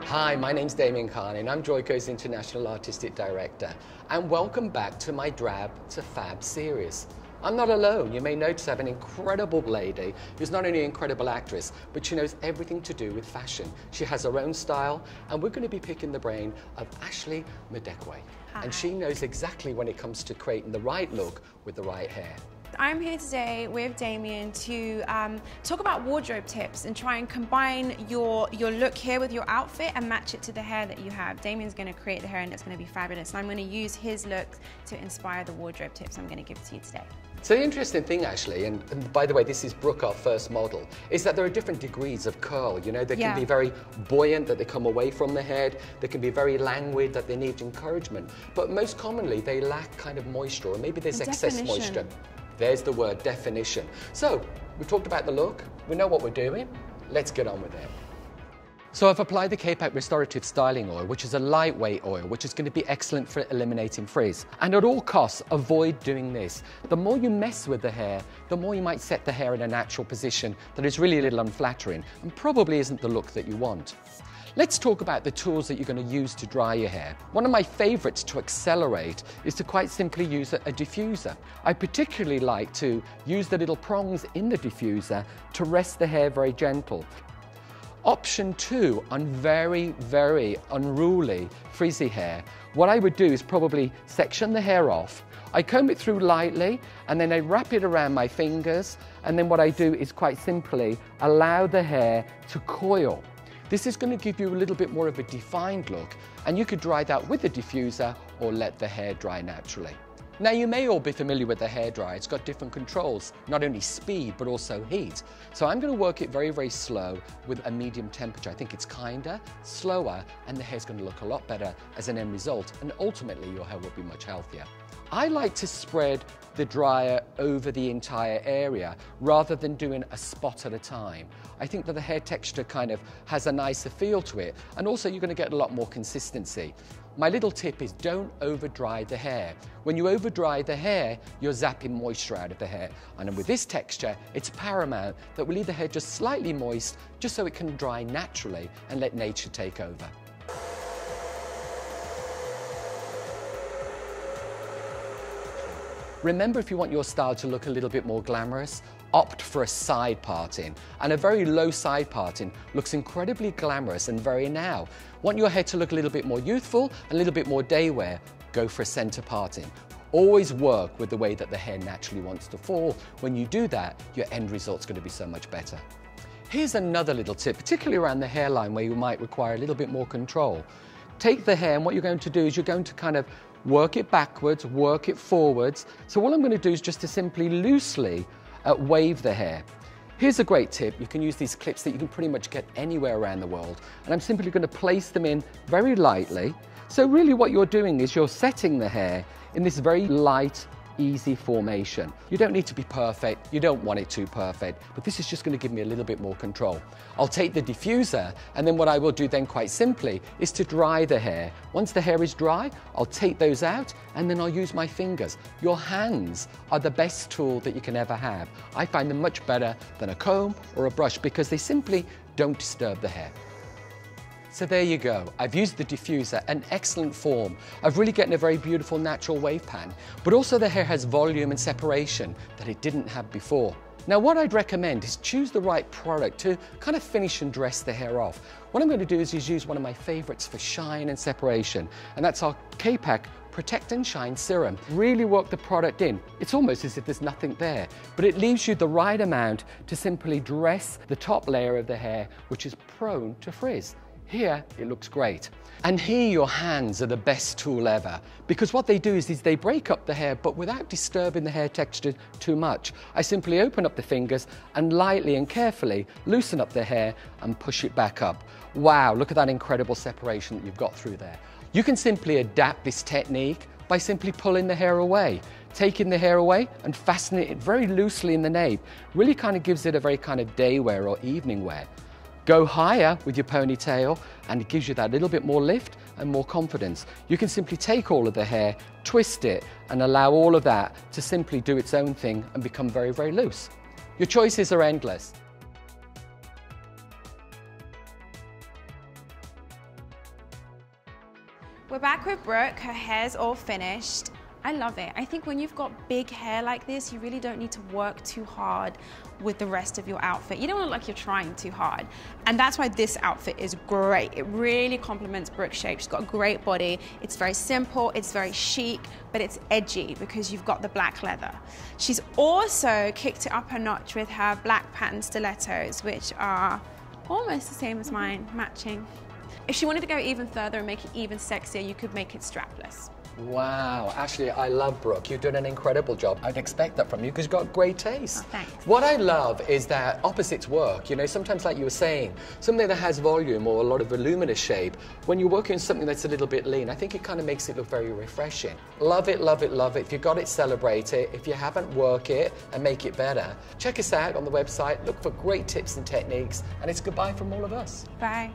Hi, my name's Damien Carney and I'm Joico's International Artistic Director, and welcome back to my Drab to Fab series. I'm not alone. You may notice I have an incredible lady who's not only an incredible actress, but she knows everything to do with fashion. She has her own style, and we're going to be picking the brain of Ashley Madekwe. Hi. And she knows exactly when it comes to creating the right look with the right hair. I'm here today with Damien to talk about wardrobe tips and try and combine your look here with your outfit and match it to the hair that you have. Damien's going to create the hair and it's going to be fabulous. And I'm going to use his look to inspire the wardrobe tips I'm going to give to you today. So the interesting thing, Ashley, and by the way, this is Brooke, our first model, is that there are different degrees of curl. You know, they can be very buoyant, that they come away from the head. They can be very languid, that they need encouragement. But most commonly, they lack kind of moisture, or maybe there's excess moisture. There's the word, definition. So we talked about the look. We know what we're doing. Let's get on with it. So I've applied the K-Pack Restorative Styling Oil, which is a lightweight oil, which is going to be excellent for eliminating frizz. And at all costs, avoid doing this. The more you mess with the hair, the more you might set the hair in a natural position that is really a little unflattering and probably isn't the look that you want. Let's talk about the tools that you're going to use to dry your hair. One of my favorites to accelerate is to quite simply use a diffuser. I particularly like to use the little prongs in the diffuser to rest the hair very gentle. Option 2 on very, very unruly, frizzy hair, what I would do is probably section the hair off. I comb it through lightly and then I wrap it around my fingers, and then what I do is quite simply allow the hair to coil. This is going to give you a little bit more of a defined look, and you could dry that with a diffuser or let the hair dry naturally. Now, you may all be familiar with the hairdryer. It's got different controls, not only speed, but also heat. So I'm going to work it very, very slow with a medium temperature. I think it's kinder, slower, and the hair's going to look a lot better as an end result, and ultimately your hair will be much healthier. I like to spread the dryer over the entire area rather than doing a spot at a time. I think that the hair texture kind of has a nicer feel to it, and also you're going to get a lot more consistency. My little tip is don't over dry the hair. When you over dry the hair, you're zapping moisture out of the hair. And with this texture, it's paramount that we leave the hair just slightly moist, just so it can dry naturally and let nature take over. Remember, if you want your style to look a little bit more glamorous, opt for a side parting. And a very low side parting looks incredibly glamorous and very now. Want your hair to look a little bit more youthful, a little bit more day wear, go for a center parting. Always work with the way that the hair naturally wants to fall. When you do that, your end result's going to be so much better. Here's another little tip, particularly around the hairline where you might require a little bit more control. Take the hair, and what you're going to do is you're going to kind of work it backwards, work it forwards. So all I'm going to do is just to simply loosely wave the hair. Here's a great tip. You can use these clips that you can pretty much get anywhere around the world. And I'm simply going to place them in very lightly. So really what you're doing is you're setting the hair in this very light, easy formation. You don't need to be perfect, you don't want it too perfect, but this is just going to give me a little bit more control. I'll take the diffuser, and then what I will do then quite simply is to dry the hair. Once the hair is dry, I'll take those out and then I'll use my fingers. Your hands are the best tool that you can ever have. I find them much better than a comb or a brush because they simply don't disturb the hair. So there you go. I've used the diffuser, an excellent form of really getting a very beautiful natural wave pattern, but also the hair has volume and separation that it didn't have before. Now what I'd recommend is choose the right product to kind of finish and dress the hair off. What I'm going to do is use one of my favorites for shine and separation, and that's our K-Pack Protect and Shine Serum. Really work the product in. It's almost as if there's nothing there, but it leaves you the right amount to simply dress the top layer of the hair, which is prone to frizz. Here, it looks great. And here, your hands are the best tool ever, because what they do is they break up the hair, but without disturbing the hair texture too much. I simply open up the fingers and lightly and carefully loosen up the hair and push it back up. Wow, look at that incredible separation that you've got through there. You can simply adapt this technique by simply pulling the hair away. Taking the hair away and fastening it very loosely in the nape really kind of gives it a very kind of day wear or evening wear. Go higher with your ponytail and it gives you that little bit more lift and more confidence. You can simply take all of the hair, twist it and allow all of that to simply do its own thing and become very, very loose. Your choices are endless. We're back with Brooke. Her hair's all finished. I love it. I think when you've got big hair like this, you really don't need to work too hard with the rest of your outfit. You don't look like you're trying too hard. And that's why this outfit is great. It really complements Brooke's shape. She's got a great body. It's very simple, it's very chic, but it's edgy because you've got the black leather. She's also kicked it up a notch with her black pattern stilettos, which are almost the same as mine, matching. If she wanted to go even further and make it even sexier, you could make it strapless. Wow, Ashley, I love Brooke. You've done an incredible job. I'd expect that from you because you've got great taste. Oh, thanks. What I love is that opposites work. You know, sometimes like you were saying, something that has volume or a lot of voluminous shape, when you're working on something that's a little bit lean, I think it kind of makes it look very refreshing. Love it, love it, love it. If you got it, celebrate it. If you haven't, work it and make it better. Check us out on the website, look for great tips and techniques, and it's goodbye from all of us. Bye.